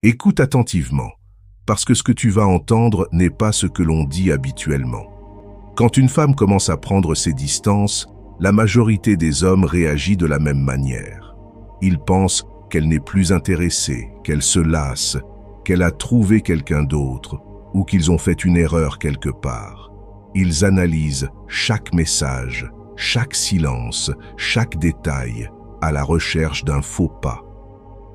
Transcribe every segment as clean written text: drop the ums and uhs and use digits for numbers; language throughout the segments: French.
Écoute attentivement, parce que ce que tu vas entendre n'est pas ce que l'on dit habituellement. Quand une femme commence à prendre ses distances, la majorité des hommes réagit de la même manière. Ils pensent qu'elle n'est plus intéressée, qu'elle se lasse, qu'elle a trouvé quelqu'un d'autre ou qu'ils ont fait une erreur quelque part. Ils analysent chaque message, chaque silence, chaque détail à la recherche d'un faux pas.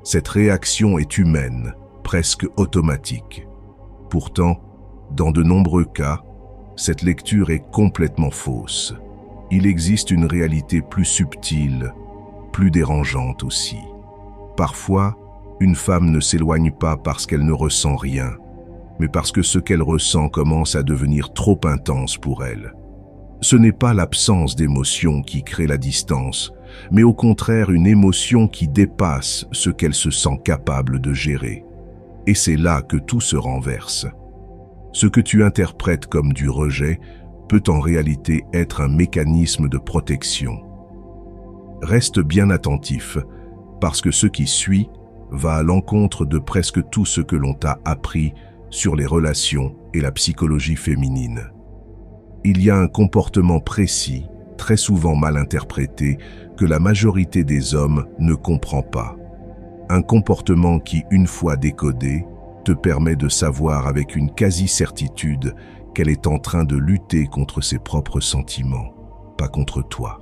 Cette réaction est humaine, presque automatique. Pourtant, dans de nombreux cas, cette lecture est complètement fausse. Il existe une réalité plus subtile, plus dérangeante aussi. Parfois, une femme ne s'éloigne pas parce qu'elle ne ressent rien, mais parce que ce qu'elle ressent commence à devenir trop intense pour elle. Ce n'est pas l'absence d'émotion qui crée la distance, mais au contraire une émotion qui dépasse ce qu'elle se sent capable de gérer. Et c'est là que tout se renverse. Ce que tu interprètes comme du rejet peut en réalité être un mécanisme de protection. Reste bien attentif, parce que ce qui suit va à l'encontre de presque tout ce que l'on t'a appris sur les relations et la psychologie féminine. Il y a un comportement précis, très souvent mal interprété, que la majorité des hommes ne comprend pas. Un comportement qui, une fois décodé, te permet de savoir avec une quasi-certitude qu'elle est en train de lutter contre ses propres sentiments, pas contre toi.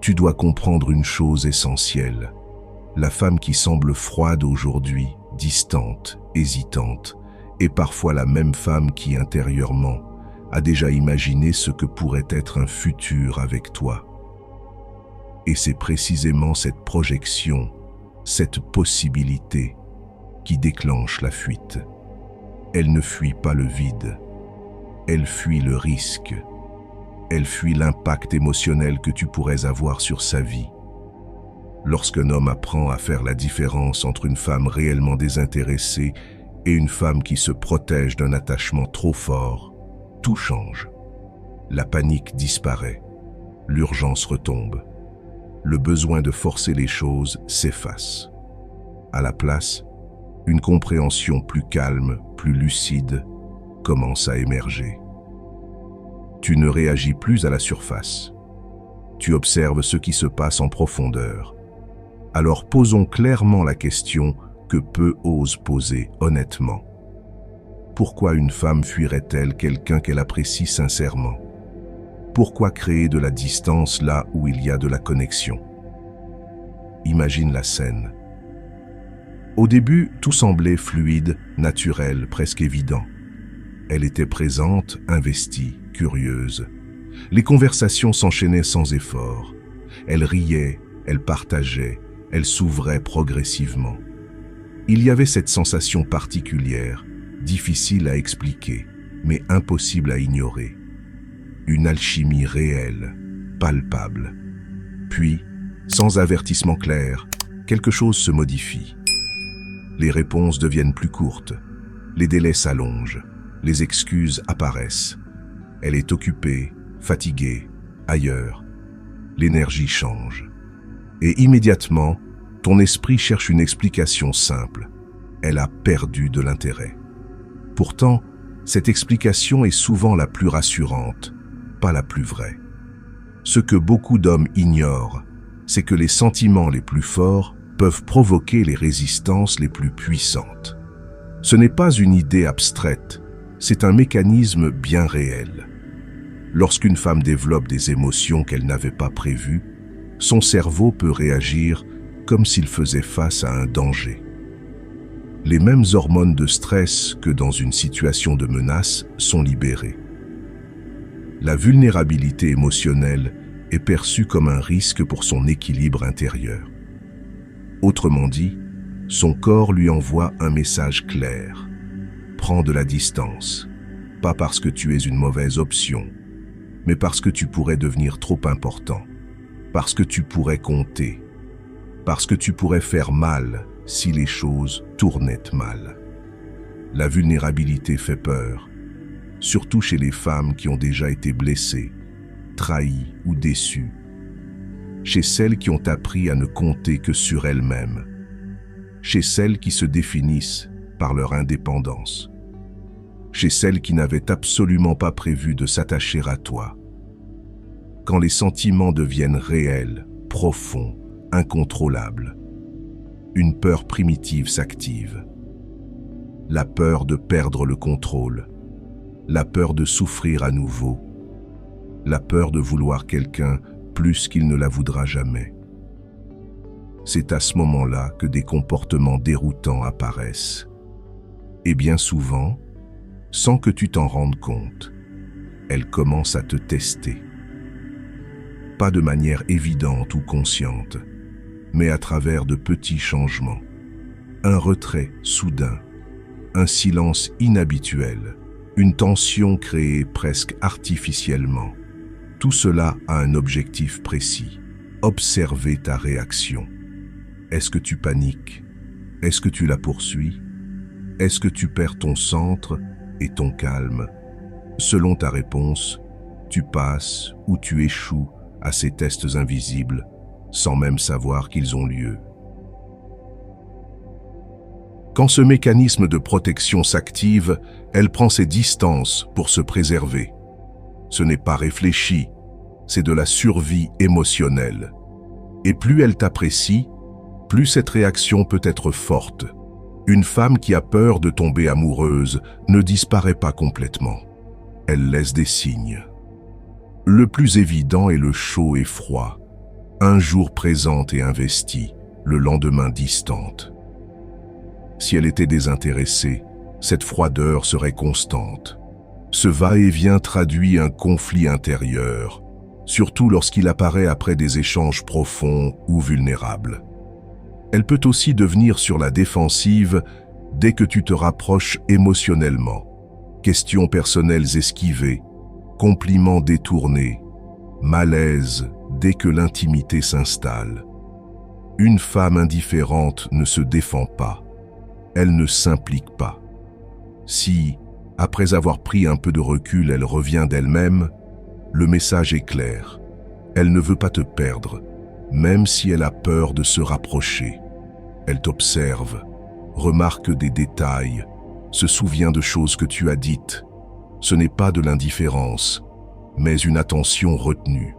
Tu dois comprendre une chose essentielle. La femme qui semble froide aujourd'hui, distante, hésitante, est parfois la même femme qui, intérieurement, a déjà imaginé ce que pourrait être un futur avec toi. Et c'est précisément cette projection, cette possibilité, qui déclenche la fuite. Elle ne fuit pas le vide, elle fuit le risque, elle fuit l'impact émotionnel que tu pourrais avoir sur sa vie. Lorsqu'un homme apprend à faire la différence entre une femme réellement désintéressée et une femme qui se protège d'un attachement trop fort, tout change. La panique disparaît, l'urgence retombe, le besoin de forcer les choses s'efface. À la place, une compréhension plus calme, plus lucide, commence à émerger. Tu ne réagis plus à la surface. Tu observes ce qui se passe en profondeur. Alors posons clairement la question que peu osent poser honnêtement. Pourquoi une femme fuirait-elle quelqu'un qu'elle apprécie sincèrement? Pourquoi créer de la distance là où il y a de la connexion? Imagine la scène. Au début, tout semblait fluide, naturel, presque évident. Elle était présente, investie, curieuse. Les conversations s'enchaînaient sans effort. Elle riait, elle partageait, elle s'ouvrait progressivement. Il y avait cette sensation particulière, difficile à expliquer, mais impossible à ignorer. Une alchimie réelle, palpable. Puis, sans avertissement clair, quelque chose se modifie. Les réponses deviennent plus courtes, les délais s'allongent, les excuses apparaissent. Elle est occupée, fatiguée, ailleurs. L'énergie change. Et immédiatement, ton esprit cherche une explication simple. Elle a perdu de l'intérêt. Pourtant, cette explication est souvent la plus rassurante, pas la plus vraie. Ce que beaucoup d'hommes ignorent, c'est que les sentiments les plus forts peuvent provoquer les résistances les plus puissantes. Ce n'est pas une idée abstraite, c'est un mécanisme bien réel. Lorsqu'une femme développe des émotions qu'elle n'avait pas prévues, son cerveau peut réagir comme s'il faisait face à un danger. Les mêmes hormones de stress que dans une situation de menace sont libérées. La vulnérabilité émotionnelle est perçue comme un risque pour son équilibre intérieur. Autrement dit, son corps lui envoie un message clair. Prends de la distance, pas parce que tu es une mauvaise option, mais parce que tu pourrais devenir trop important, parce que tu pourrais compter, parce que tu pourrais faire mal si les choses tournaient mal. La vulnérabilité fait peur, surtout chez les femmes qui ont déjà été blessées, trahies ou déçues, chez celles qui ont appris à ne compter que sur elles-mêmes, chez celles qui se définissent par leur indépendance, chez celles qui n'avaient absolument pas prévu de s'attacher à toi. Quand les sentiments deviennent réels, profonds, incontrôlables, une peur primitive s'active. La peur de perdre le contrôle, la peur de souffrir à nouveau, la peur de vouloir quelqu'un plus qu'il ne la voudra jamais. C'est à ce moment-là que des comportements déroutants apparaissent. Et bien souvent, sans que tu t'en rendes compte, elle commence à te tester. Pas de manière évidente ou consciente, mais à travers de petits changements. Un retrait soudain, un silence inhabituel, une tension créée presque artificiellement. Tout cela a un objectif précis. Observer ta réaction. Est-ce que tu paniques? Est-ce que tu la poursuis? Est-ce que tu perds ton centre et ton calme? Selon ta réponse, tu passes ou tu échoues à ces tests invisibles sans même savoir qu'ils ont lieu. Quand ce mécanisme de protection s'active, elle prend ses distances pour se préserver. Ce n'est pas réfléchi, c'est de la survie émotionnelle. Et plus elle t'apprécie, plus cette réaction peut être forte. Une femme qui a peur de tomber amoureuse ne disparaît pas complètement. Elle laisse des signes. Le plus évident est le chaud et froid. Un jour présente et investie, le lendemain distante. Si elle était désintéressée, cette froideur serait constante. Ce va-et-vient traduit un conflit intérieur, surtout lorsqu'il apparaît après des échanges profonds ou vulnérables. Elle peut aussi devenir sur la défensive dès que tu te rapproches émotionnellement. Questions personnelles esquivées, compliments détournés, malaise dès que l'intimité s'installe. Une femme indifférente ne se défend pas. Elle ne s'implique pas. Si, après avoir pris un peu de recul, elle revient d'elle-même, le message est clair. Elle ne veut pas te perdre, même si elle a peur de se rapprocher. Elle t'observe, remarque des détails, se souvient de choses que tu as dites. Ce n'est pas de l'indifférence, mais une attention retenue.